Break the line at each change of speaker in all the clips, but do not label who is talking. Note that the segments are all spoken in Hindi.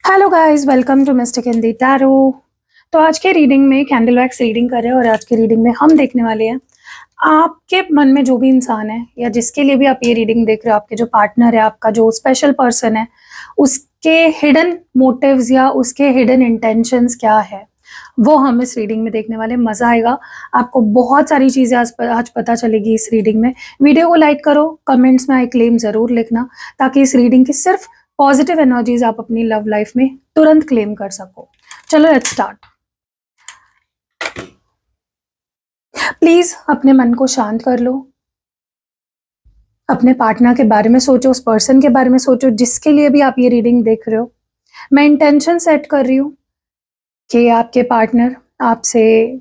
Hello guys, welcome to mister Hindi tarot. तो आज के रीडिंग में कैंडल वैक्स रीडिंग कर रहे हैं और आज की रीडिंग में हम देखने वाले हैं आपके मन में जो भी इंसान है या जिसके लिए भी आप ये रीडिंग देख रहे हो, आपके जो पार्टनर है, आपका जो स्पेशल पर्सन है, उसके हिडन मोटिव्स या उसके हिडन इंटेंशंस क्या है, वो हम इस रीडिंग में देखने वाले। मजा आएगा, आपको बहुत सारी चीजें आज पता चलेगी इस रीडिंग में। वीडियो को लाइक करो, कमेंट्स में आई क्लेम जरूर लिखना ताकि इस रीडिंग की सिर्फ पॉजिटिव एनर्जीज आप अपनी लव लाइफ में तुरंत क्लेम कर सको। चलो लेट्स स्टार्ट। प्लीज अपने मन को शांत कर लो, अपने पार्टनर के बारे में सोचो, उस पर्सन के बारे में सोचो जिसके लिए भी आप ये रीडिंग देख रहे हो। मैं इंटेंशन सेट कर रही हूँ कि आपके पार्टनर आपसे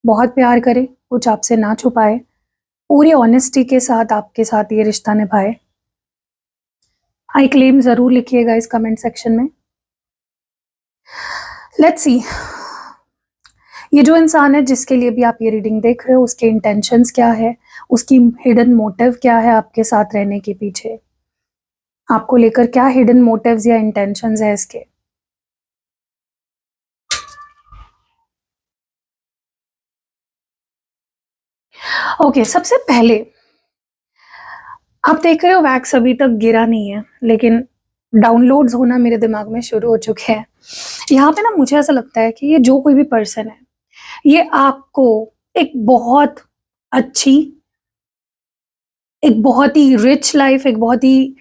बहुत प्यार करे, कुछ आपसे ना छुपाए, पूरी ऑनेस्टी के साथ आपके साथ ये रिश्ता निभाए। आई क्लेम जरूर लिखिएगा इस कमेंट सेक्शन में। लेट्स सी, ये जो इंसान है जिसके लिए भी आप ये रीडिंग देख रहे हो, उसके इंटेंशंस क्या है, उसकी हिडन मोटिव क्या है आपके साथ रहने के पीछे, आपको लेकर क्या हिडन मोटिव्स या इंटेंशंस है इसके। ओके, सबसे पहले आप देख रहे हो वैक्स अभी तक गिरा नहीं है, लेकिन डाउनलोड्स होना मेरे दिमाग में शुरू हो चुके हैं। यहाँ पे ना मुझे ऐसा लगता है कि ये जो कोई भी पर्सन है, ये आपको एक बहुत अच्छी, एक बहुत ही रिच लाइफ, एक बहुत ही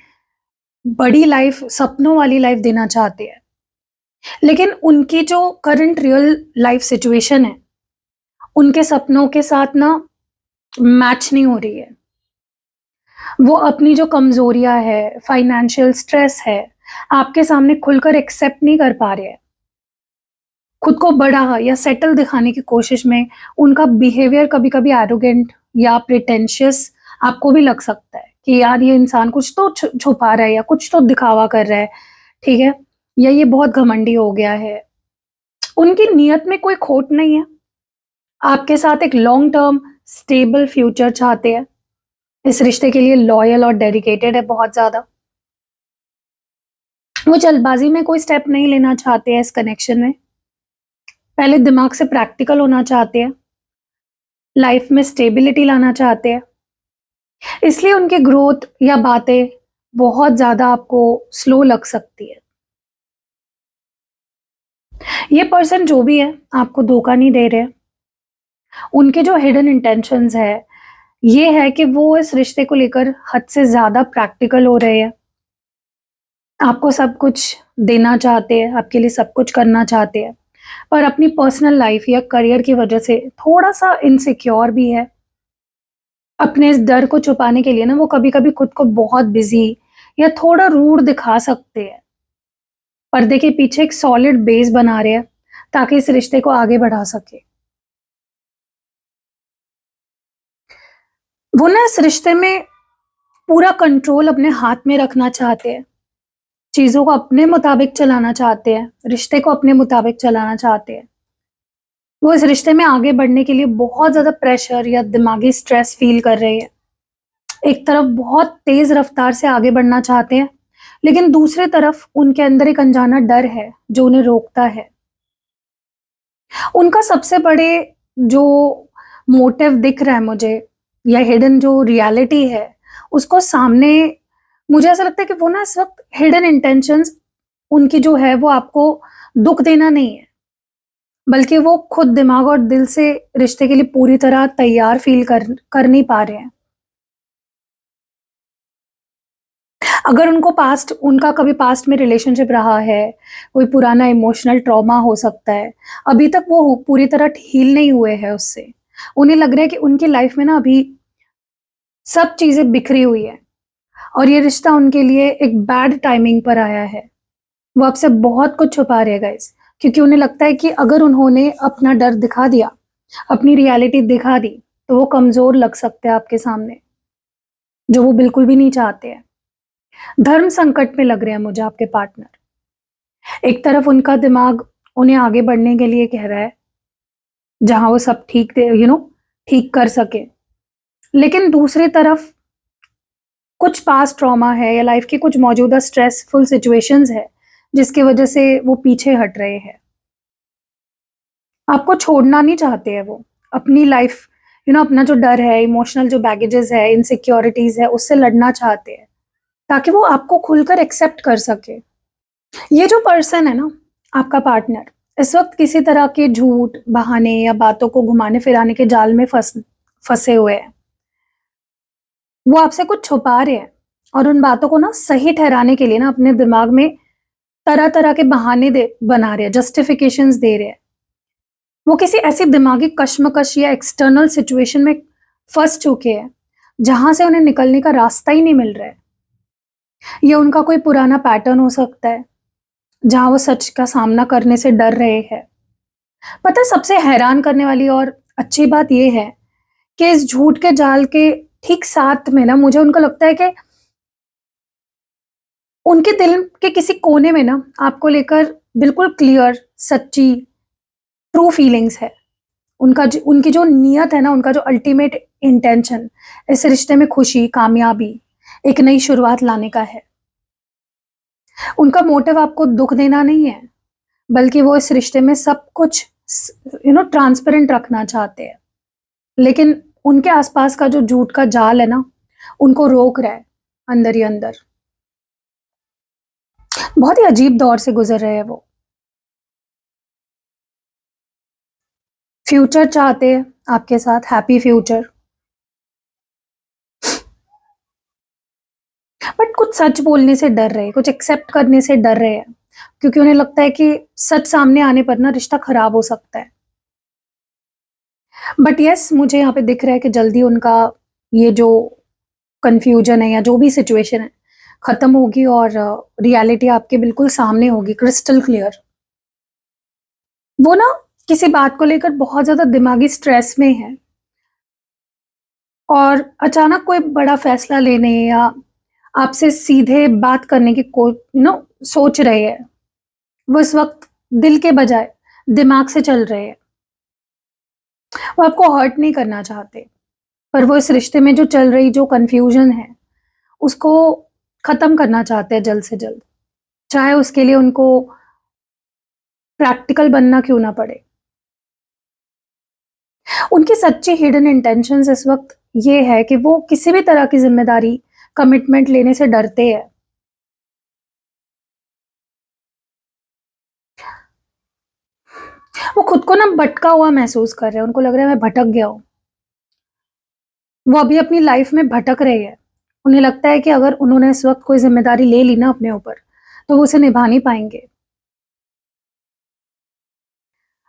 बड़ी लाइफ, सपनों वाली लाइफ देना चाहते हैं। लेकिन उनकी जो करंट रियल लाइफ सिचुएशन है, उनके सपनों के साथ ना मैच नहीं हो रही है। वो अपनी जो कमजोरियां है, फाइनेंशियल स्ट्रेस है, आपके सामने खुलकर एक्सेप्ट नहीं कर पा रहे हैं। खुद को बड़ा या सेटल दिखाने की कोशिश में उनका बिहेवियर कभी कभी एरोगेंट या प्रिटेंशियस आपको भी लग सकता है कि यार ये इंसान कुछ तो छुपा रहा है या कुछ तो दिखावा कर रहा है, ठीक है, या ये बहुत घमंडी हो गया है। उनकी नीयत में कोई खोट नहीं है, आपके साथ एक लॉन्ग टर्म स्टेबल फ्यूचर चाहते हैं, इस रिश्ते के लिए लॉयल और डेडिकेटेड है बहुत ज्यादा। वो जल्दबाजी में कोई स्टेप नहीं लेना चाहते हैं इस कनेक्शन में, पहले दिमाग से प्रैक्टिकल होना चाहते हैं, लाइफ में स्टेबिलिटी लाना चाहते हैं। इसलिए उनकी ग्रोथ या बातें बहुत ज्यादा आपको स्लो लग सकती है। ये पर्सन जो भी है आपको धोखा नहीं दे रहे। उनके जो हिडन इंटेंशंस है ये है कि वो इस रिश्ते को लेकर हद से ज्यादा प्रैक्टिकल हो रहे हैं, आपको सब कुछ देना चाहते हैं, आपके लिए सब कुछ करना चाहते हैं, पर अपनी पर्सनल लाइफ या करियर की वजह से थोड़ा सा इनसिक्योर भी है। अपने इस डर को छुपाने के लिए ना वो कभी कभी खुद को बहुत बिजी या थोड़ा रूड दिखा सकते हैं। पर्दे के पीछे एक सॉलिड बेस बना रहे हैं ताकि इस रिश्ते को आगे बढ़ा सके। वो ना इस रिश्ते में पूरा कंट्रोल अपने हाथ में रखना चाहते हैं, चीजों को अपने मुताबिक चलाना चाहते हैं, रिश्ते को अपने मुताबिक चलाना चाहते हैं। वो इस रिश्ते में आगे बढ़ने के लिए बहुत ज्यादा प्रेशर या दिमागी स्ट्रेस फील कर रहे हैं। एक तरफ बहुत तेज रफ्तार से आगे बढ़ना चाहते हैं, लेकिन दूसरी तरफ उनके अंदर एक अनजाना डर है जो उन्हें रोकता है। उनका सबसे बड़े जो मोटिव दिख रहा है मुझे, या हिडन जो रियलिटी है उसको सामने, मुझे ऐसा लगता है कि वो ना इस वक्त हिडन इंटेंशंस उनकी जो है वो आपको दुख देना नहीं है, बल्कि वो खुद दिमाग और दिल से रिश्ते के लिए पूरी तरह तैयार फील कर नहीं पा रहे हैं। अगर उनको पास्ट, उनका कभी पास्ट में रिलेशनशिप रहा है, कोई पुराना इमोशनल ट्रॉमा हो सकता है, अभी तक वो पूरी तरह हील नहीं हुए हैं उससे। उन्हें लग रहा है कि उनकी लाइफ में ना अभी सब चीजें बिखरी हुई है और ये रिश्ता उनके लिए एक बैड टाइमिंग पर आया है। वो आपसे बहुत कुछ छुपा रहे हैं गाइस, क्योंकि उन्हें लगता है कि अगर उन्होंने अपना डर दिखा दिया, अपनी रियलिटी दिखा दी, तो वो कमजोर लग सकते हैं आपके सामने, जो वो बिल्कुल भी नहीं चाहते हैं। धर्म संकट में लग रहे हैं मुझे आपके पार्टनर। एक तरफ उनका दिमाग उन्हें आगे बढ़ने के लिए कह रहा है जहां वो सब ठीक ठीक कर सके, लेकिन दूसरी तरफ कुछ पास्ट ट्रॉमा है या लाइफ की कुछ मौजूदा स्ट्रेसफुल सिचुएशंस है जिसकी वजह से वो पीछे हट रहे हैं। आपको छोड़ना नहीं चाहते हैं वो, अपनी लाइफ अपना जो डर है, इमोशनल जो बैगेजेस है, इनसिक्योरिटीज है, उससे लड़ना चाहते हैं ताकि वो आपको खुलकर एक्सेप्ट कर सके। ये जो पर्सन है ना, आपका पार्टनर, इस वक्त किसी तरह के झूठ, बहाने या बातों को घुमाने फिराने के जाल में फंसे हुए हैं। वो आपसे कुछ छुपा रहे हैं और उन बातों को ना सही ठहराने के लिए ना अपने दिमाग में तरह तरह के बहाने बना रहे हैं, जस्टिफिकेशंस दे रहे हैं। वो किसी ऐसी दिमागी कश्मकश या एक्सटर्नल सिचुएशन में फंस चुके हैं जहां से उन्हें निकलने का रास्ता ही नहीं मिल रहा है। ये उनका कोई पुराना पैटर्न हो सकता है जहां वो सच का सामना करने से डर रहे हैं। पता है, सबसे हैरान करने वाली और अच्छी बात यह है कि इस झूठ के जाल के ठीक साथ में ना मुझे उनको लगता है कि उनके दिल के किसी कोने में ना आपको लेकर बिल्कुल क्लियर, सच्ची, ट्रू फीलिंग्स है। उनकी जो नियत है ना, उनका जो अल्टीमेट इंटेंशन इस रिश्ते में खुशी, कामयाबी, एक नई शुरुआत लाने का है। उनका मोटिव आपको दुख देना नहीं है, बल्कि वो इस रिश्ते में सब कुछ ट्रांसपेरेंट रखना चाहते हैं। लेकिन उनके आसपास का जो झूठ का जाल है ना, उनको रोक रहा है अंदर ही अंदर। बहुत ही अजीब दौर से गुजर रहे हैं वो। फ्यूचर चाहते हैं आपके साथ, हैप्पी फ्यूचर, बट कुछ सच बोलने से डर रहे हैं, कुछ एक्सेप्ट करने से डर रहे हैं, क्योंकि उन्हें लगता है कि सच सामने आने पर ना रिश्ता खराब हो सकता है। बट यस, मुझे यहाँ पे दिख रहा है कि जल्दी उनका ये जो कंफ्यूजन है या जो भी सिचुएशन है खत्म होगी और रियलिटी आपके बिल्कुल सामने होगी, क्रिस्टल क्लियर। वो ना किसी बात को लेकर बहुत ज्यादा दिमागी स्ट्रेस में है और अचानक कोई बड़ा फैसला लेने या आपसे सीधे बात करने की को सोच रहे हैं। वो इस वक्त दिल के बजाय दिमाग से चल रहे हैं। वो आपको हर्ट नहीं करना चाहते, पर वो इस रिश्ते में जो चल रही जो कंफ्यूजन है उसको खत्म करना चाहते हैं जल्द से जल्द, चाहे उसके लिए उनको प्रैक्टिकल बनना क्यों ना पड़े। उनकी सच्ची हिडन इंटेंशंस इस वक्त ये है कि वो किसी भी तरह की जिम्मेदारी, कमिटमेंट लेने से डरते हैं। वो खुद को ना भटका हुआ महसूस कर रहे हैं, उनको लग रहा है मैं भटक गया हूं। वो अभी अपनी लाइफ में भटक रहे हैं। उन्हें लगता है कि अगर उन्होंने इस वक्त कोई जिम्मेदारी ले ली ना अपने ऊपर, तो वो उसे निभा नहीं पाएंगे।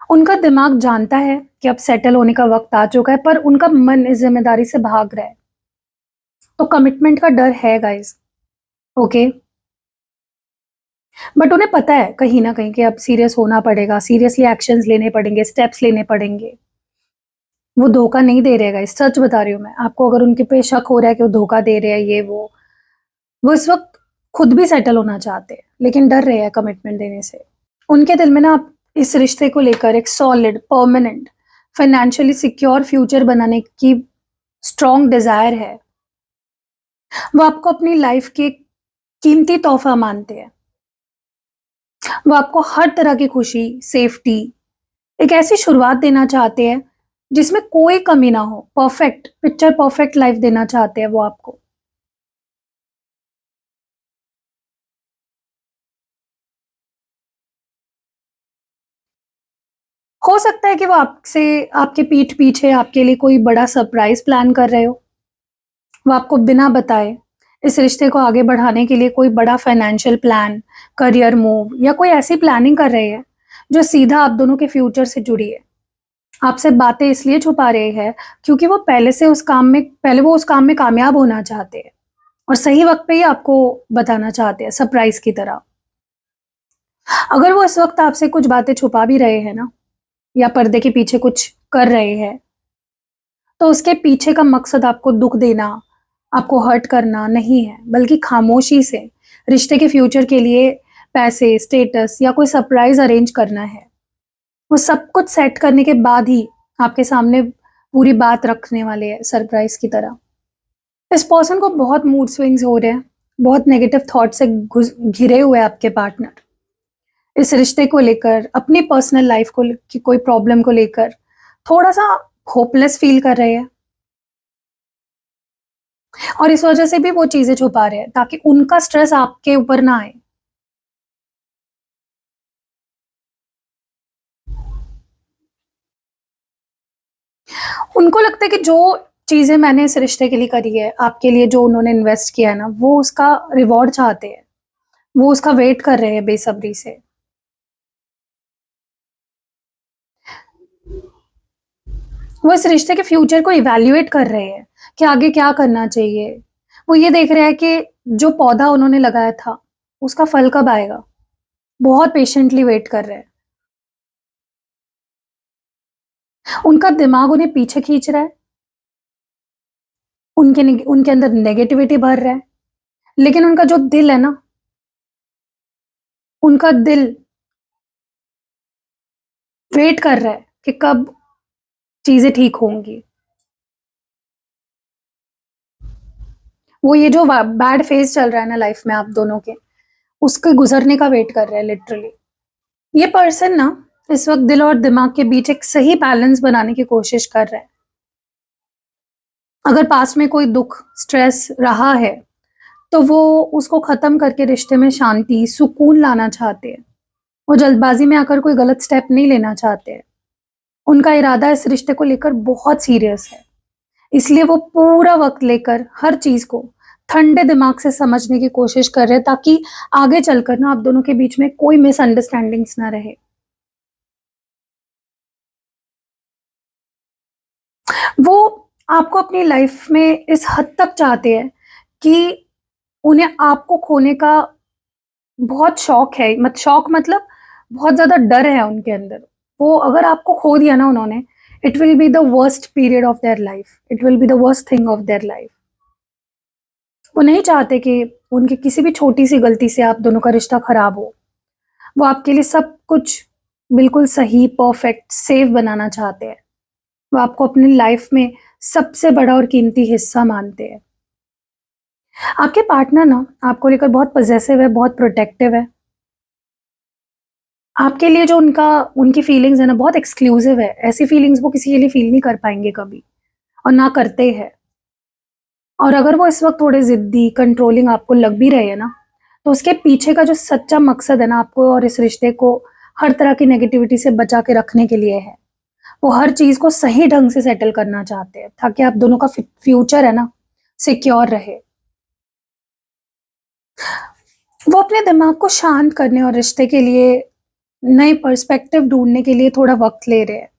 उनका दिमाग जानता है कि अब सेटल होने का वक्त आ चुका है, पर उनका मन इस जिम्मेदारी से भाग रहा है। तो कमिटमेंट का डर है गाइस, ओके। बट उन्हें पता है कहीं ना कहीं कि अब सीरियस होना पड़ेगा, सीरियसली एक्शंस लेने पड़ेंगे, स्टेप्स लेने पड़ेंगे। वो धोखा नहीं दे रहे गाइस, सच बता रही हूँ मैं आपको। अगर उनके पे शक हो रहा है कि वो धोखा दे रहे हैं, ये वो इस वक्त खुद भी सेटल होना चाहते हैं, लेकिन डर रहे हैं कमिटमेंट देने से। उनके दिल में ना आप इस रिश्ते को लेकर एक solid, permanent, financially secure future बनाने की स्ट्रॉन्ग डिजायर है। वो आपको अपनी लाइफ के कीमती तोहफा मानते हैं। वो आपको हर तरह की खुशी, सेफ्टी, एक ऐसी शुरुआत देना चाहते हैं जिसमें कोई कमी ना हो। परफेक्ट पिक्चर परफेक्ट लाइफ देना चाहते हैं वो आपको। हो सकता है कि वो आपसे, आपके पीठ पीछे आपके लिए कोई बड़ा सरप्राइज प्लान कर रहे हो। वो आपको बिना बताए इस रिश्ते को आगे बढ़ाने के लिए कोई बड़ा फाइनेंशियल प्लान, करियर मूव या कोई ऐसी प्लानिंग कर रहे हैं जो सीधा आप दोनों के फ्यूचर से जुड़ी है। आपसे बातें इसलिए छुपा रहे हैं क्योंकि वो पहले वो उस काम में कामयाब होना चाहते हैं और सही वक्त पे ही आपको बताना चाहते हैं, सरप्राइज की तरह। अगर वो इस वक्त आपसे कुछ बातें छुपा भी रहे हैं ना, या पर्दे के पीछे कुछ कर रहे हैं, तो उसके पीछे का मकसद आपको दुख देना, आपको हर्ट करना नहीं है, बल्कि खामोशी से रिश्ते के फ्यूचर के लिए पैसे, स्टेटस या कोई सरप्राइज अरेंज करना है। वो सब कुछ सेट करने के बाद ही आपके सामने पूरी बात रखने वाले हैं, सरप्राइज की तरह। इस पर्सन को बहुत मूड स्विंग्स हो रहे हैं, बहुत नेगेटिव थॉट से घिरे हुए हैं आपके पार्टनर। इस रिश्ते को लेकर, अपनी पर्सनल लाइफ को की कोई प्रॉब्लम को लेकर थोड़ा-सा होपलेस फ़ील कर रहे हैं और इस वजह से भी वो चीज़ें छुपा रहे हैं ताकि उनका स्ट्रेस आपके ऊपर ना आए। उनको लगता है कि जो चीज़ें मैंने इस रिश्ते के लिए करी है, आपके लिए जो उन्होंने इन्वेस्ट किया है ना, वो उसका रिवॉर्ड चाहते हैं। वो उसका वेट कर रहे हैं बेसब्री से। वो इस रिश्ते के फ्यूचर को इवैल्यूएट कर रहे हैं कि आगे क्या करना चाहिए। वो ये देख रहे हैं कि जो पौधा उन्होंने लगाया था, उसका फल कब आएगा? बहुत पेशेंटली वेट कर रहे हैं। उनका दिमाग उन्हें पीछे खींच रहा है, उनके अंदर नेगेटिविटी भर रहा है, लेकिन उनका जो दिल है ना, उनका दिल वेट कर रहा है कि कब चीज़ें ठीक होंगी। वो ये जो बैड फेज़ चल रहा है ना लाइफ में आप दोनों के, उसके गुज़रने का वेट कर रहे हैं लिटरली। ये पर्सन ना इस वक़्त दिल और दिमाग के बीच एक सही बैलेंस बनाने की कोशिश कर रहा है। अगर पास्ट में कोई दुःख, स्ट्रेस रहा है, तो वो उसको ख़त्म करके रिश्ते में शांति, सुकून लाना चाहते हैं। वो जल्दबाज़ी में आकर कोई गलत स्टेप नहीं लेना चाहते हैं। उनका इरादा इस रिश्ते को लेकर बहुत सीरियस है। इसलिए वो पूरा वक़्त लेकर हर चीज़ को ठंडे दिमाग से समझने की कोशिश कर रहे हैं ताकि आगे चलकर ना आप दोनों के बीच में कोई मिसअंडरस्टैंडिंग्स ना रहे। वो आपको अपनी लाइफ़ में इस हद तक चाहते हैं कि उन्हें आपको खोने का बहुत शौक है, शौक मतलब बहुत ज़्यादा डर है उनके अंदर। वो अगर आपको खो दिया ना उन्होंने, it will be the worst period of their life, it will be the worst thing of their life. वो नहीं चाहते कि उनकी किसी भी छोटी-सी गलती से आप दोनों का रिश्ता खराब हो। वो आपके लिए सब कुछ बिल्कुल सही, परफेक्ट, सेफ बनाना चाहते हैं। वो आपको अपनी लाइफ़ में सबसे बड़ा और कीमती हिस्सा मानते हैं। आपके पार्टनर ना आपको लेकर बहुत पॉसेसिव है, बहुत प्रोटेक्टिव है। आपके लिए जो उनकी फीलिंग्स है ना बहुत एक्सक्लूसिव है। ऐसी फीलिंग्स वो किसी के लिए फील नहीं कर पाएँगे कभी और ना करते हैं। और अगर वो इस वक़्त थोड़े ज़िद्दी, कंट्रोलिंग आपको लग भी रहे हैं ना, तो उसके पीछे का जो सच्चा मकसद है ना आपको और इस रिश्ते को हर तरह की नेगेटिविटी से बचा के रखने के लिए है। वो हर चीज़ को सही ढंग से सेटल करना चाहते हैं ताकि आप दोनों का फ्यूचर है ना सिक्योर रहे। वो अपने दिमाग को शांत करने और रिश्ते के लिए नए पर्सपेक्टिव ढूँढने के लिए थोड़ा वक़्त ले रहे हैं।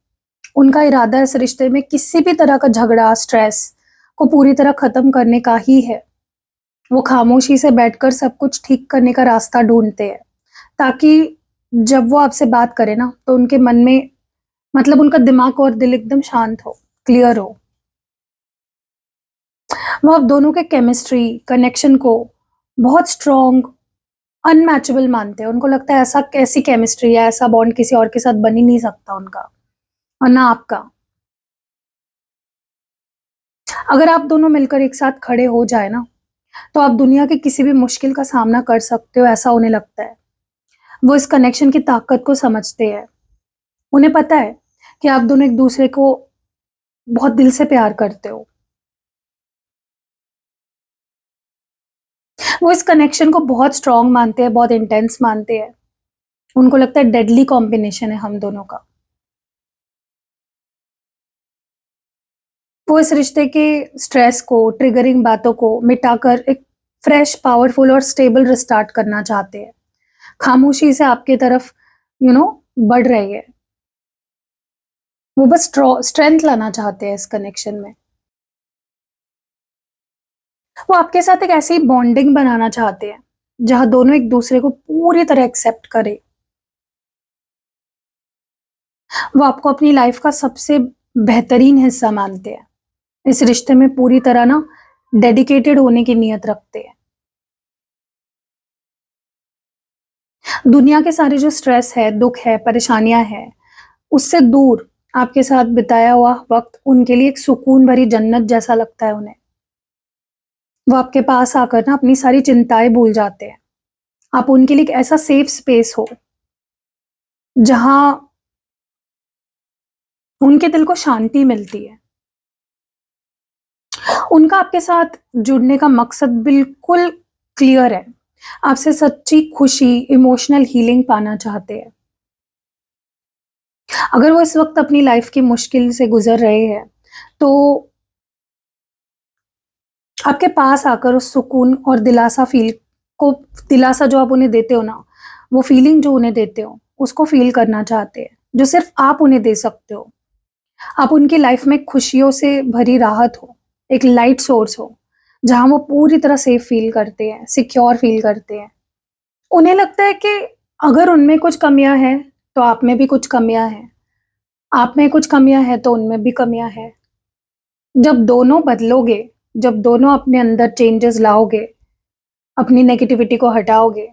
उनका इरादा इस रिश्ते में किसी भी तरह का झगड़ा, स्ट्रेस को पूरी तरह खत्म करने का ही है। वो खामोशी से बैठकर सब कुछ ठीक करने का रास्ता ढूँढते हैं, ताकि जब वो आपसे बात करें ना, तो उनके मन में उनका दिमाग और दिल एकदम शांत हो, क्लियर हो। वो आप दोनों के केमिस्ट्री, कनेक्शन को बहुत स्ट्रॉन्ग, अनमैचेबल मानते हैं। उनको लगता है ऐसा कैसी केमिस्ट्री है, ऐसा बॉन्ड किसी और के साथ बन ही नहीं सकता उनका और ना आपका। अगर आप दोनों मिलकर एक साथ खड़े हो जाए ना, तो आप दुनिया की किसी भी मुश्किल का सामना कर सकते हो, ऐसा उन्हें लगता है। वो इस कनेक्शन की ताकत को समझते हैं। उन्हें पता है कि आप दोनों एक-दूसरे को बहुत दिल से प्यार करते हो। वो इस कनेक्शन को बहुत स्ट्रॉन्ग मानते हैं, बहुत इंटेंस मानते हैं। उनको लगता है डेडली कॉम्बिनेशन है हम दोनों का। वो इस रिश्ते के स्ट्रेस को, ट्रिगरिंग बातों को मिटाकर एक फ्रेश, पावरफुल और स्टेबल रिस्टार्ट करना चाहते हैं। खामोशी से आपकी तरफ यू नो बढ़ रही है। वो बस स्ट्रेंथ लाना चाहते हैं इस कनेक्शन में। वो आपके साथ एक ऐसी बॉन्डिंग बनाना चाहते हैं, जहाँ दोनों एक-दूसरे को पूरी तरह एक्सेप्ट करें। वो आपको अपनी लाइफ का सबसे बेहतरीन हिस्सा मानते हैं। इस रिश्ते में पूरी तरह ना डेडिकेटेड होने की नीयत रखते हैं। दुनिया के सारे जो स्ट्रेस है, दुःख है, परेशानियाँ हैं, उससे दूर आपके साथ बिताया हुआ वक़्त उनके लिए एक सुकून भरी जन्नत जैसा लगता है उन्हें। वो आपके पास आकर ना अपनी सारी चिंताएँ भूल जाते हैं। आप उनके लिए एक ऐसा सेफ स्पेस हो, जहां उनके दिल को शांति मिलती है। उनका आपके साथ जुड़ने का मकसद बिल्कुल क्लियर है, आपसे सच्ची खुशी, इमोशनल हीलिंग पाना चाहते हैं। अगर वो इस वक्त अपनी लाइफ की मुश्किल से गुजर रहे हैं, तो आपके पास आकर उस सुकून और दिलासा जो आप उन्हें देते हो ना, वो फीलिंग जो उन्हें देते हो, उसको फील करना चाहते हैं, जो सिर्फ आप उन्हें दे सकते हो। आप उनकी लाइफ में खुशियों से भरी राहत हो, एक लाइट सोर्स हो, जहां वो पूरी तरह सेफ फील करते हैं, सिक्योर फील करते हैं। उन्हें लगता है कि अगर उनमें कुछ कमियां हैं, तो आप में भी कुछ कमियां हैं। आप में कुछ कमियां हैं, तो उनमें भी कमियां हैं। जब दोनों बदलोगे, जब दोनों अपने अंदर चेंजेस लाओगे, अपनी नेगेटिविटी को हटाओगे,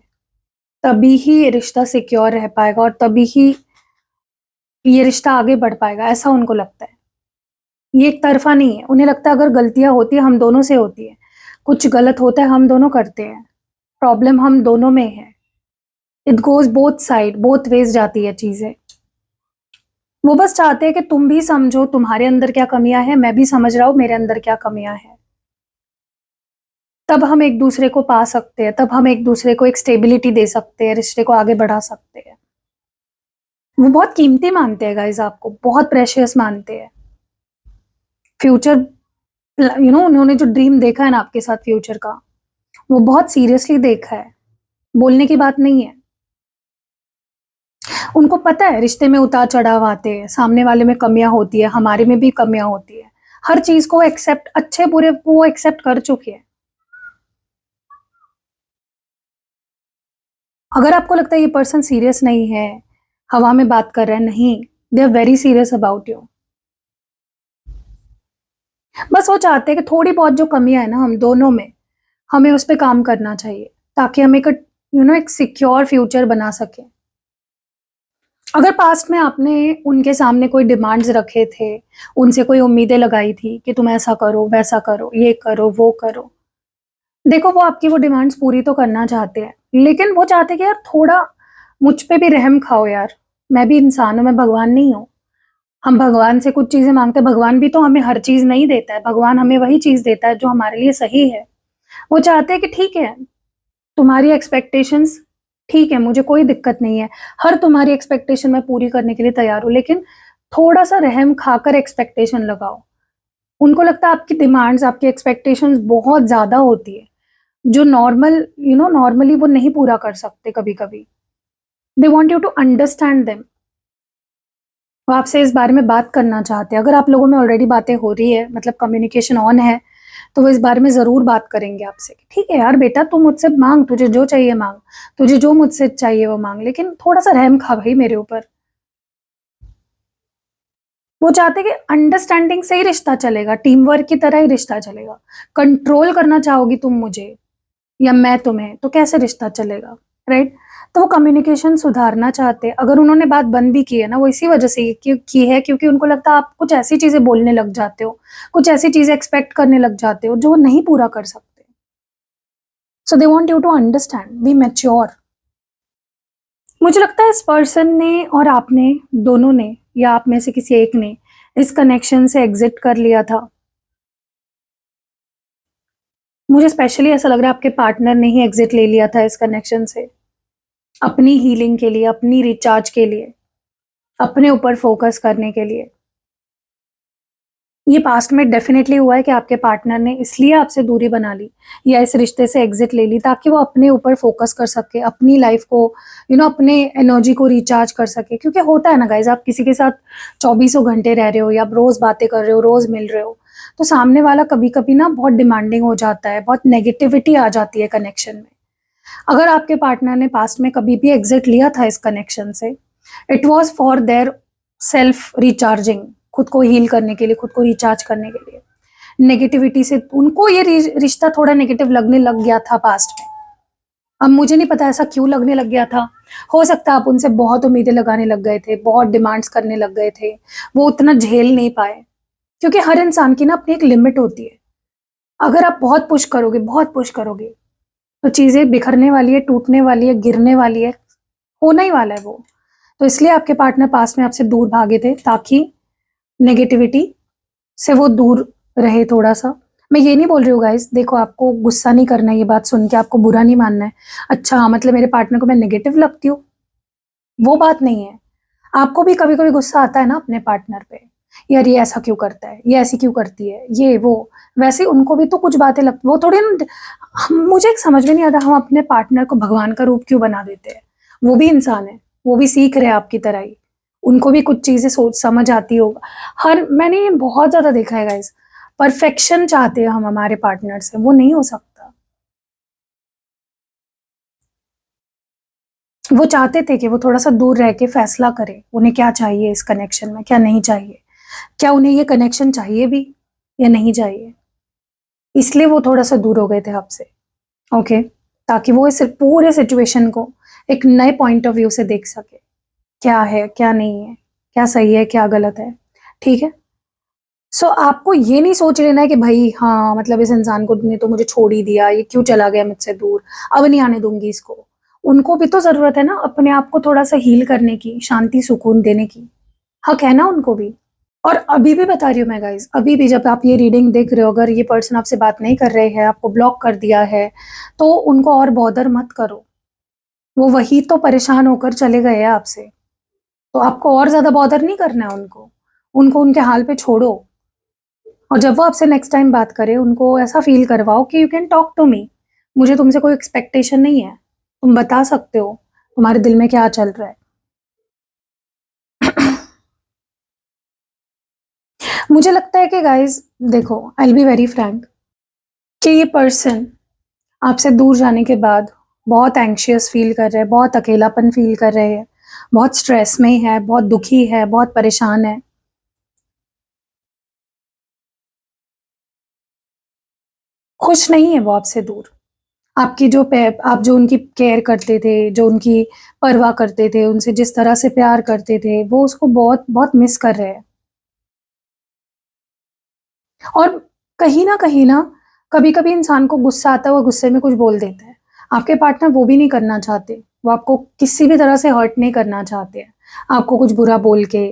तभी ही ये रिश्ता सिक्योर रह पाएगा और तभी ही ये रिश्ता आगे बढ़ पाएगा, ऐसा उनको लगता है। ये एक तरफा नहीं है। उन्हें लगता है अगर गलतियां होती है हम दोनों से होती है, कुछ गलत होता है हम दोनों करते हैं, प्रॉब्लम हम दोनों में है। It goes both side, both ways जाती है चीजें। वो बस चाहते हैं कि तुम भी समझो तुम्हारे अंदर क्या कमियां हैं, मैं भी समझ रहा हूं मेरे अंदर क्या कमियां हैं। तब हम एक दूसरे को पा सकते हैं, तब हम एक दूसरे को एक स्टेबिलिटी दे सकते हैं, रिश्ते को आगे बढ़ा सकते हैं। वो बहुत कीमती मानते हैं गाइस, आपको बहुत प्रेशियस मानते हैं। फ्यूचर, उन्होंने जो ड्रीम देखा है ना आपके साथ फ्यूचर का, वो बहुत सीरियसली देखा है, बोलने की बात नहीं है। उनको पता है रिश्ते में उतार चढ़ाव आते हैं, सामने वाले में कमियां होती है, हमारे में भी कमियां होती है। हर चीज को एक्सेप्ट, अच्छे बुरे वो एक्सेप्ट कर चुके हैं। अगर आपको लगता है ये पर्सन सीरियस नहीं है, हवा में बात कर रहा है, नहीं, they are very serious about you. बस वो चाहते हैं कि थोड़ी बहुत जो कमियां है ना हम दोनों में, हमें उस पर काम करना चाहिए, ताकि हम एक एक सिक्योर फ्यूचर बना सके। अगर पास्ट में आपने उनके सामने कोई डिमांड्स रखे थे, उनसे कोई उम्मीदें लगाई थी कि तुम ऐसा करो, वैसा करो, ये करो, वो करो, देखो वो आपकी वो डिमांड्स पूरी तो करना चाहते हैं, लेकिन वो चाहते हैं कि यार थोड़ा मुझ पे भी रहम खाओ यार, मैं भी इंसान हूं, मैं भगवान नहीं हूं। हम भगवान से कुछ चीजें मांगते हैं, भगवान भी तो हमें हर चीज नहीं देता है, भगवान हमें वही चीज देता है जो हमारे लिए सही है। वो चाहते हैं कि ठीक है, तुम्हारी एक्सपेक्टेशंस ठीक है, मुझे कोई दिक्कत नहीं है, हर तुम्हारी एक्सपेक्टेशन मैं पूरी करने के लिए तैयार हूं, लेकिन थोड़ा सा रहम खाकर एक्सपेक्टेशन लगाओ। उनको लगता है आपकी डिमांड्स, आपकी एक्सपेक्टेशंस बहुत ज्यादा होती है, जो नॉर्मली वो नहीं पूरा कर सकते कभी कभी। They want you to understand them. वो आपसे इस बारे में बात करना चाहते हैं। अगर आप लोगों में ऑलरेडी बातें हो रही है, मतलब कम्युनिकेशन ऑन है, तो वो इस बारे में जरूर बात करेंगे आपसे कि ठीक है यार बेटा, तू मुझसे मांग, तुझे जो चाहिए मांग, तुझे जो मुझसे चाहिए वो मांग, लेकिन थोड़ा सा रहम खा भाई मेरे ऊपर। वो चाहते कि अंडरस्टैंडिंग से ही रिश्ता चलेगा, टीम वर्क की तरह ही रिश्ता चलेगा। कंट्रोल करना चाहोगी तुम मुझे या मैं तुम्हें, तो कैसे रिश्ता चलेगा, राइट? तो वो कम्युनिकेशन सुधारना चाहते हैं। अगर उन्होंने बात बंद भी की है ना, वो इसी वजह से की है, क्योंकि उनको लगता है आप कुछ ऐसी चीजें बोलने लग जाते हो, कुछ ऐसी चीजें एक्सपेक्ट करने लग जाते हो जो वो नहीं पूरा कर सकते। So they want you to understand, be mature. मुझे लगता है इस पर्सन ने और आपने, दोनों ने, या आप में से किसी एक ने इस कनेक्शन से एग्जिट कर लिया था। मुझे स्पेशली ऐसा लग रहा है आपके पार्टनर ने ही एग्जिट ले लिया था इस कनेक्शन से, अपनी हीलिंग के लिए, अपनी रिचार्ज के लिए, अपने ऊपर फोकस करने के लिए। ये पास्ट में डेफिनेटली हुआ है कि आपके पार्टनर ने इसलिए आपसे दूरी बना ली या इस रिश्ते से एग्जिट ले ली, ताकि वो अपने ऊपर फोकस कर सके, अपनी लाइफ को अपने एनर्जी को रिचार्ज कर सके। क्योंकि होता है ना गाइज, आप किसी के साथ 24 घंटे रह रहे हो या आप रोज बातें कर रहे हो, रोज मिल रहे हो, तो सामने वाला कभी कभी ना बहुत डिमांडिंग हो जाता है, बहुत नेगेटिविटी आ जाती है कनेक्शन में। अगर आपके पार्टनर ने पास्ट में कभी भी एग्जिट लिया था इस कनेक्शन से, it was for their self recharging, खुद को हील करने के लिए, खुद को रिचार्ज करने के लिए। नेगेटिविटी से उनको ये रिश्ता थोड़ा नेगेटिव लगने लग गया था पास्ट में। अब मुझे नहीं पता ऐसा क्यों लगने लग गया था। हो सकता है आप उनसे बहुत उम्मीदें लगाने लग गए थे, बहुत डिमांड्स करने लग गए थे, वो उतना झेल नहीं पाए। क्योंकि हर इंसान की ना अपनी एक लिमिट होती है। अगर आप बहुत पुश करोगे, बहुत पुश करोगे, तो चीजें बिखरने वाली है, टूटने वाली है, गिरने वाली है, होना ही वाला है वो। तो इसलिए आपके पार्टनर पास में आपसे दूर भागे थे, ताकि नेगेटिविटी से वो दूर रहे थोड़ा सा। मैं ये नहीं बोल रही हूँ गाइस, देखो आपको गुस्सा नहीं करना है, ये बात सुन के आपको बुरा नहीं मानना है, अच्छा मतलब मेरे पार्टनर को मैं नेगेटिव लगती हूँ, वो बात नहीं है। आपको भी कभी कभी गुस्सा आता है ना अपने पार्टनर पे, यार ये ऐसा क्यों करता है, ये ऐसी क्यों करती है, ये वो। वैसे ही उनको भी तो कुछ बातें लगती, वो थोड़ी ना, मुझे एक समझ में नहीं आता, हम अपने पार्टनर को भगवान का रूप क्यों बना देते हैं। वो भी इंसान है, वो भी सीख रहे हैं आपकी तरह ही, उनको भी कुछ चीजें सोच समझ आती होगा। हर मैंने ये बहुत ज्यादा देखा है गाइस, परफेक्शन चाहते हैं हम हमारे पार्टनर से, वो नहीं हो सकता। वो चाहते थे कि वो थोड़ा सा दूर रह के फैसला करे, उन्हें क्या चाहिए इस कनेक्शन में, क्या नहीं चाहिए, क्या उन्हें ये कनेक्शन चाहिए भी या नहीं चाहिए। इसलिए वो थोड़ा सा दूर हो गए थे आपसे, ओके, ताकि वो इस पूरे सिचुएशन को एक नए पॉइंट ऑफ व्यू से देख सके, क्या है क्या नहीं है, क्या सही है क्या गलत है। ठीक है, सो आपको ये नहीं सोच लेना है कि भाई हाँ मतलब इस इंसान को ने तो मुझे छोड़ ही दिया, ये क्यों चला गया मुझसे दूर, अब नहीं आने दूंगी इसको। उनको भी तो जरूरत है ना अपने आप को थोड़ा सा हील करने की, शांति सुकून देने की, हक है ना उनको भी। और अभी भी बता रही हूँ मैं गाइस, अभी भी जब आप ये रीडिंग देख रहे हो, अगर ये पर्सन आपसे बात नहीं कर रहे हैं, आपको ब्लॉक कर दिया है, तो उनको और बॉदर मत करो। वो वही तो परेशान होकर चले गए हैं आपसे, तो आपको और ज्यादा बॉदर नहीं करना है उनको, उनको उनके हाल पे छोड़ो। और जब वो आपसे नेक्स्ट टाइम बात करे, उनको ऐसा फील करवाओ कि you can talk to me, मुझे तुमसे कोई एक्सपेक्टेशन नहीं है, तुम बता सकते हो तुम्हारे दिल में क्या चल रहा है। मुझे लगता है कि गाइस देखो, I will be very Frank, कि ये पर्सन आपसे दूर जाने के बाद बहुत एंग्शियस फील कर रहे हैं, बहुत अकेलापन फील कर रहे हैं, बहुत स्ट्रेस में है, बहुत दुखी है, बहुत परेशान है। खुश नहीं है वो आपसे दूर। आपकी जो आप जो उनकी केयर करते थे, जो उनकी परवाह करते थे, उनसे जिस तरह से प्यार करते थे, वो उसको बहुत बहुत मिस कर रहे हैं। और कहीं ना कभी कभी इंसान को गुस्सा आता है, वो गुस्से में कुछ बोल देता है। आपके पार्टनर वो भी नहीं करना चाहते, वो आपको किसी भी तरह से हर्ट नहीं करना चाहते हैं। आपको कुछ बुरा बोल के,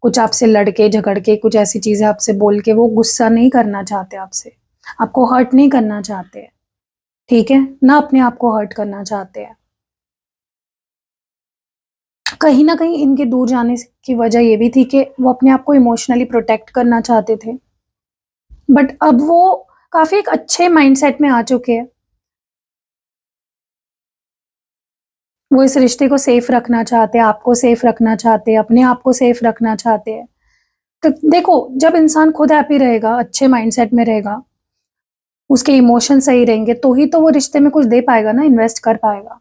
कुछ आपसे लड़के झगड़ के, कुछ ऐसी चीजें आपसे बोल के वो गुस्सा नहीं करना चाहते आपसे, आपको हर्ट नहीं करना चाहते हैं। ठीक है ना, अपने आप को हर्ट करना चाहते हैं। कहीं ना कहीं इनके दूर जाने की वजह ये भी थी कि वो अपने आप को इमोशनली प्रोटेक्ट करना चाहते थे, बट अब वो काफी एक अच्छे माइंडसेट में आ चुके हैं। वो इस रिश्ते को सेफ रखना चाहते हैं, आपको सेफ रखना चाहते हैं, अपने आप को सेफ रखना चाहते हैं। तो देखो, जब इंसान खुद हैप्पी रहेगा, अच्छे माइंडसेट में रहेगा, उसके इमोशन सही रहेंगे, तो ही तो वो रिश्ते में कुछ दे पाएगा ना, इन्वेस्ट कर पाएगा।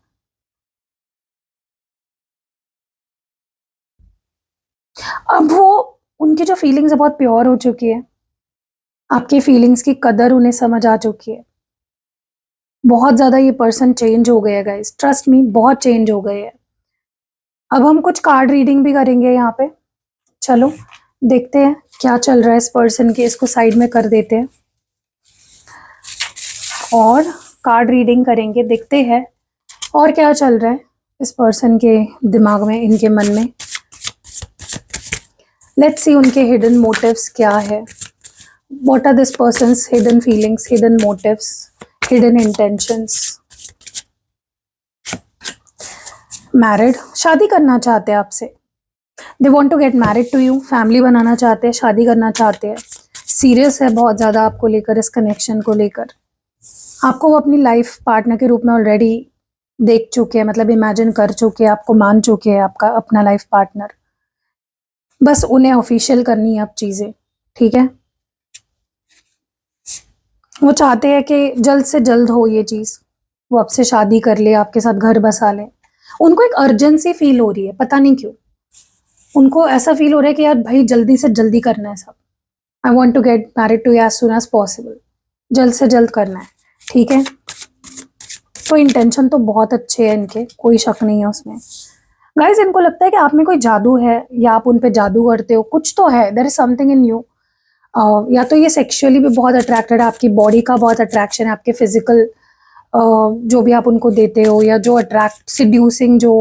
अब वो, उनकी जो फीलिंग्स है बहुत प्योर हो चुकी है, आपकी फीलिंग्स की कदर उन्हें समझ आ चुकी है। बहुत ज्यादा ये पर्सन चेंज हो गया है गाइस, ट्रस्ट मी, बहुत चेंज हो गए हैं। अब हम कुछ कार्ड रीडिंग भी करेंगे यहाँ पे। चलो देखते हैं क्या चल रहा है इस पर्सन के, इसको साइड में कर देते हैं और कार्ड रीडिंग करेंगे, देखते हैं और क्या चल रहा है इस पर्सन के दिमाग में, इनके मन में। लेट्स सी उनके हिडन मोटिव्स क्या है, what are this persons hidden feelings, hidden motives, hidden intentions. Married, शादी करना चाहते हैं आपसे, they want to get married to you, family बनाना चाहते हैं, शादी करना चाहते हैं, सीरियस है बहुत ज़्यादा आपको लेकर, इस कनेक्शन को लेकर। आपको वो अपनी लाइफ पार्टनर के रूप में ऑलरेडी देख चुके हैं, मतलब इमेजिन कर चुके हैं, आपको मान चुके हैं आपका अपना लाइफ पार्टनर। बस उन्हें ऑफिशियल करनी है अब चीज़ें। ठीक है, वो चाहते हैं कि जल्द से जल्द हो ये चीज़, वो आपसे शादी कर ले, आपके साथ घर बसा ले। उनको एक अर्जेंसी फील हो रही है, पता नहीं क्यों उनको ऐसा फील हो रहा है कि यार भाई जल्दी से जल्दी करना है सब, I want to get married to as soon as possible, जल्द से जल्द करना है। ठीक है, तो इंटेंशन तो बहुत अच्छे हैं इनके, कोई शक नहीं है उसमें। गाइस इनको लगता है कि आप में कोई जादू है, या आप उन पे जादू करते हो, कुछ तो है, there is something in you. या तो ये सेक्सुअली भी बहुत अट्रैक्टेड है, आपकी बॉडी का बहुत अट्रैक्शन है, आपके फिजिकल जो भी आप उनको देते हो, या जो अट्रैक्ट सिड्यूसिंग जो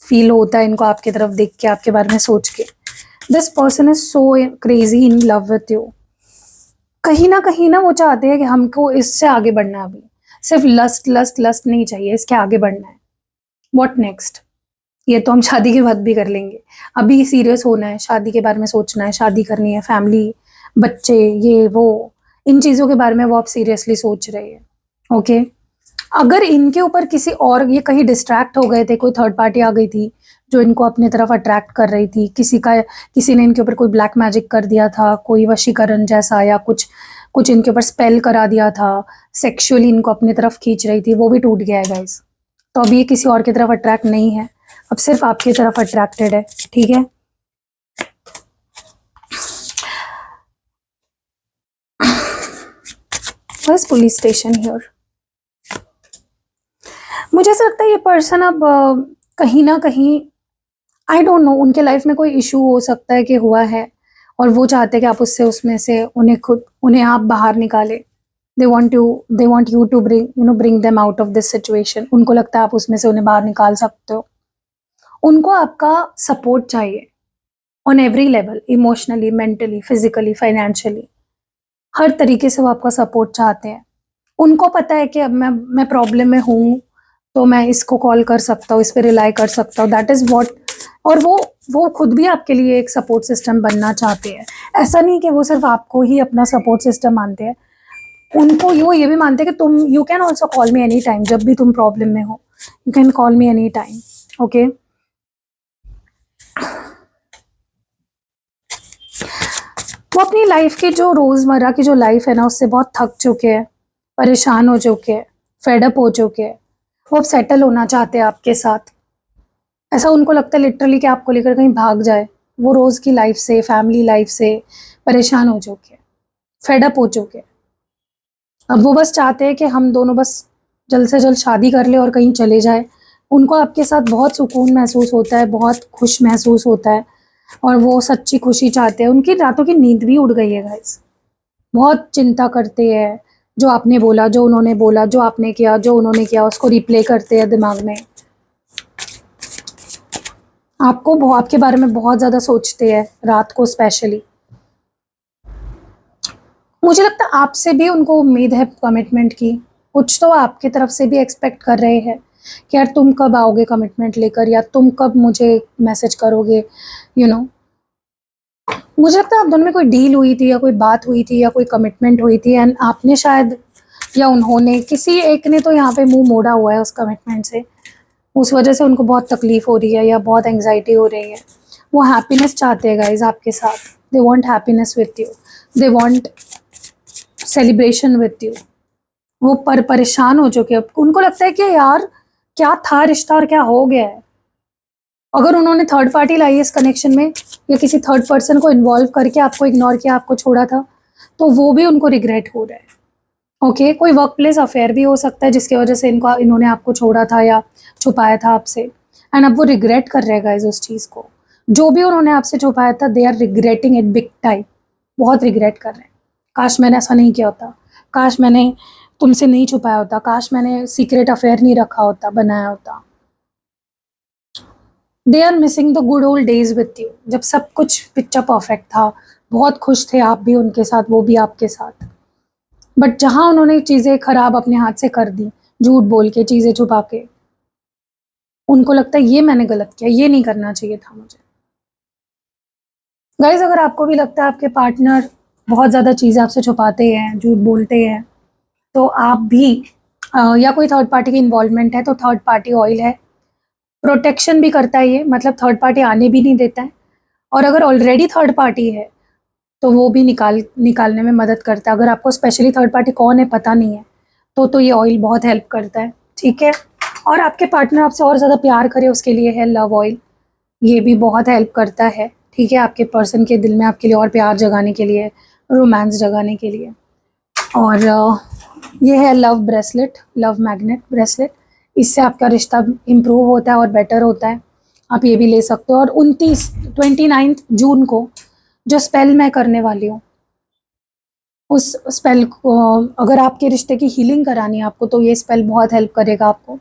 फील होता है इनको आपकी तरफ देख के, आपके बारे में सोच के। This person is so crazy in love with you. कहीं ना वो चाहते हैं कि हमको इससे आगे बढ़ना है। अभी सिर्फ लस्ट लस्ट लस्ट नहीं चाहिए, इसके आगे बढ़ना है। व्हाट नेक्स्ट, ये तो हम शादी के बाद भी कर लेंगे। अभी सीरियस होना है, शादी के बारे में सोचना है, शादी करनी है, फैमिली, बच्चे, ये वो, इन चीज़ों के बारे में वो आप सीरियसली सोच रहे हैं। ओके, अगर इनके ऊपर किसी और, ये कहीं डिस्ट्रैक्ट हो गए थे, कोई थर्ड पार्टी आ गई थी जो इनको अपनी तरफ अट्रैक्ट कर रही थी, किसी ने इनके ऊपर कोई ब्लैक मैजिक कर दिया था, कोई वशीकरण जैसा, या कुछ कुछ इनके ऊपर स्पेल करा दिया था, सेक्सुअली इनको अपनी तरफ खींच रही थी, वो भी टूट गया है गाइस। तो अभी ये किसी और की तरफ अट्रैक्ट नहीं है, अब सिर्फ आपकी तरफ अट्रैक्टेड है। ठीक है, बस पुलिस स्टेशन हियर। मुझे ऐसा लगता है ये पर्सन अब कहीं ना कहीं, आई डोंट नो, उनके लाइफ में कोई इशू हो सकता है कि हुआ है, और वो चाहते हैं कि आप उसमें से उन्हें आप बाहर निकाले। They want you to bring them out of this situation. उनको लगता है आप उसमें से उन्हें बाहर निकाल सकते हो। उनको आपका सपोर्ट चाहिए on every level, emotionally, mentally, physically, financially, हर तरीके से वो आपका सपोर्ट चाहते हैं। उनको पता है कि अब मैं प्रॉब्लम में हूँ, तो मैं इसको कॉल कर सकता हूँ, इस पर रिलाई कर सकता हूँ, दैट इज़ वॉट। और वो खुद भी आपके लिए एक सपोर्ट सिस्टम बनना चाहते हैं। ऐसा नहीं कि वो सिर्फ आपको ही अपना सपोर्ट सिस्टम मानते हैं, उनको वो ये भी मानते हैं कि तुम, you can also call me any time. जब भी तुम प्रॉब्लम में हो, you can call me any time. Okay, वो अपनी लाइफ की जो रोज़मर्रा की जो लाइफ है ना, उससे बहुत थक चुके हैं, परेशान हो चुके हैं, फेडअप हो चुके हैं। वो अब सेटल होना चाहते हैं आपके साथ। ऐसा उनको लगता है लिटरली कि आपको लेकर कहीं भाग जाए। वो रोज़ की लाइफ से, फैमिली लाइफ से परेशान हो चुके हैं, फेडअप हो चुके हैं। अब वो बस चाहते हैं कि हम दोनों बस जल्द से जल्द शादी कर ले और कहीं चले जाए। उनको आपके साथ बहुत सुकून महसूस होता है, बहुत खुश महसूस होता है, और वो सच्ची खुशी चाहते हैं। उनकी रातों की नींद भी उड़ गई है गाइस। बहुत चिंता करते हैं, जो आपने बोला, जो उन्होंने बोला, जो आपने किया, जो उन्होंने किया, उसको रिप्ले करते हैं दिमाग में। आपके बारे में बहुत ज़्यादा सोचते हैं, रात को स्पेशली। मुझे लगता है आपसे भी उनको उम्मीद है कमिटमेंट की। कुछ तो आपकी तरफ से भी एक्सपेक्ट कर रहे हैं कि यार तुम कब आओगे कमिटमेंट लेकर, या तुम कब मुझे मैसेज करोगे, यू नो। मुझे लगता है आप दोनों में कोई डील हुई थी, या कोई बात हुई थी, या कोई कमिटमेंट हुई थी, एंड आपने शायद, या उन्होंने, किसी एक ने तो यहाँ पे मुंह मोड़ा हुआ है उस कमिटमेंट से। उस वजह से उनको बहुत तकलीफ हो रही है, या बहुत एंग्जाइटी हो रही है। वो हैप्पीनेस चाहते हैं गाइज आपके साथ। They want happiness with you, they want celebration with you. वो परेशान हो चुके हैं। उनको लगता है कि यार क्या था रिश्ता और क्या हो गया है। अगर उन्होंने थर्ड पार्टी लाई है इस कनेक्शन में, या किसी थर्ड पर्सन को इन्वॉल्व करके आपको इग्नोर किया, आपको छोड़ा था, तो वो भी उनको रिग्रेट हो रहा है। ओके, कोई वर्क प्लेस अफेयर भी हो सकता है जिसकी वजह से इन्होंने आपको छोड़ा था या छुपाया था आपसे, एंड अब वो रिग्रेट कर रहेगा इस उस चीज़ को। जो भी उन्होंने आपसे छुपाया था, they are regretting it big time. बहुत रिग्रेट कर रहे हैं। काश मैंने ऐसा नहीं किया होता, काश मैंने तुमसे नहीं छुपाया होता, काश मैंने सीक्रेट अफेयर नहीं रखा होता, बनाया होता। They are missing the good old days with you, जब सब कुछ पिक्चर परफेक्ट था, बहुत खुश थे आप भी उनके साथ, वो भी आपके साथ। बट जहाँ उन्होंने चीज़ें खराब अपने हाथ से कर दी, झूठ बोल के, चीज़ें छुपा के, उनको लगता है ये मैंने गलत किया, ये नहीं करना चाहिए था मुझे। गाइज, अगर आपको भी लगता है आपके पार्टनर बहुत ज़्यादा चीज़ें आपसे छुपाते हैं, झूठ बोलते हैं, तो आप भी या कोई थर्ड पार्टी की इन्वॉल्वमेंट है, तो थर्ड पार्टी ऑयल है, प्रोटेक्शन भी करता है ये, मतलब थर्ड पार्टी आने भी नहीं देता है। और अगर ऑलरेडी थर्ड पार्टी है, तो वो भी निकालने में मदद करता है। अगर आपको स्पेशली थर्ड पार्टी कौन है पता नहीं है, तो ये ऑयल बहुत हेल्प करता है। ठीक है, और आपके पार्टनर आपसे और ज़्यादा प्यार करे, उसके लिए है लव ऑयल। ये भी बहुत हेल्प करता है। ठीक है, आपके पर्सन के दिल में आपके लिए और प्यार जगाने के लिए, रोमांस जगाने के लिए। और ये है love bracelet, love magnet bracelet. इससे आपका रिश्ता इम्प्रूव होता है और बेटर होता है। आप ये भी ले सकते हो। और 29 जून को जो स्पेल मैं करने वाली हूँ, उस स्पेल को, अगर आपके रिश्ते की हीलिंग करानी है आपको, तो ये स्पेल बहुत हेल्प करेगा आपको।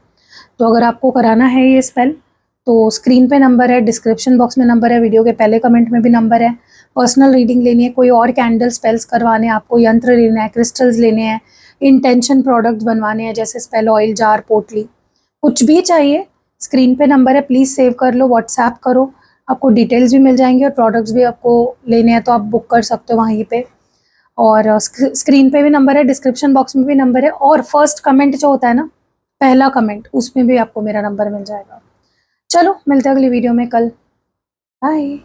तो अगर आपको कराना है ये स्पेल, तो स्क्रीन पे नंबर है, डिस्क्रिप्शन बॉक्स में नंबर है, वीडियो के पहले कमेंट में भी नंबर है। पर्सनल रीडिंग लेनी है, कोई और कैंडल स्पेल्स करवाने हैं आपको, यंत्र लेना है, क्रिस्टल्स लेने हैं, इंटेंशन प्रोडक्ट्स बनवाने हैं जैसे स्पेल ऑयल, जार, पोटली, कुछ भी चाहिए, स्क्रीन पे नंबर है, प्लीज़ सेव कर लो, व्हाट्सएप करो, आपको डिटेल्स भी मिल जाएंगी और प्रोडक्ट्स भी आपको लेने हैं तो आप बुक कर सकते हो वहीं पे। और स्क्रीन पे भी नंबर है, डिस्क्रिप्शन बॉक्स में भी नंबर है, और फर्स्ट कमेंट जो होता है ना, पहला कमेंट, उसमें भी आपको मेरा नंबर मिल जाएगा। चलो मिलते हैं अगली वीडियो में कल। बाय।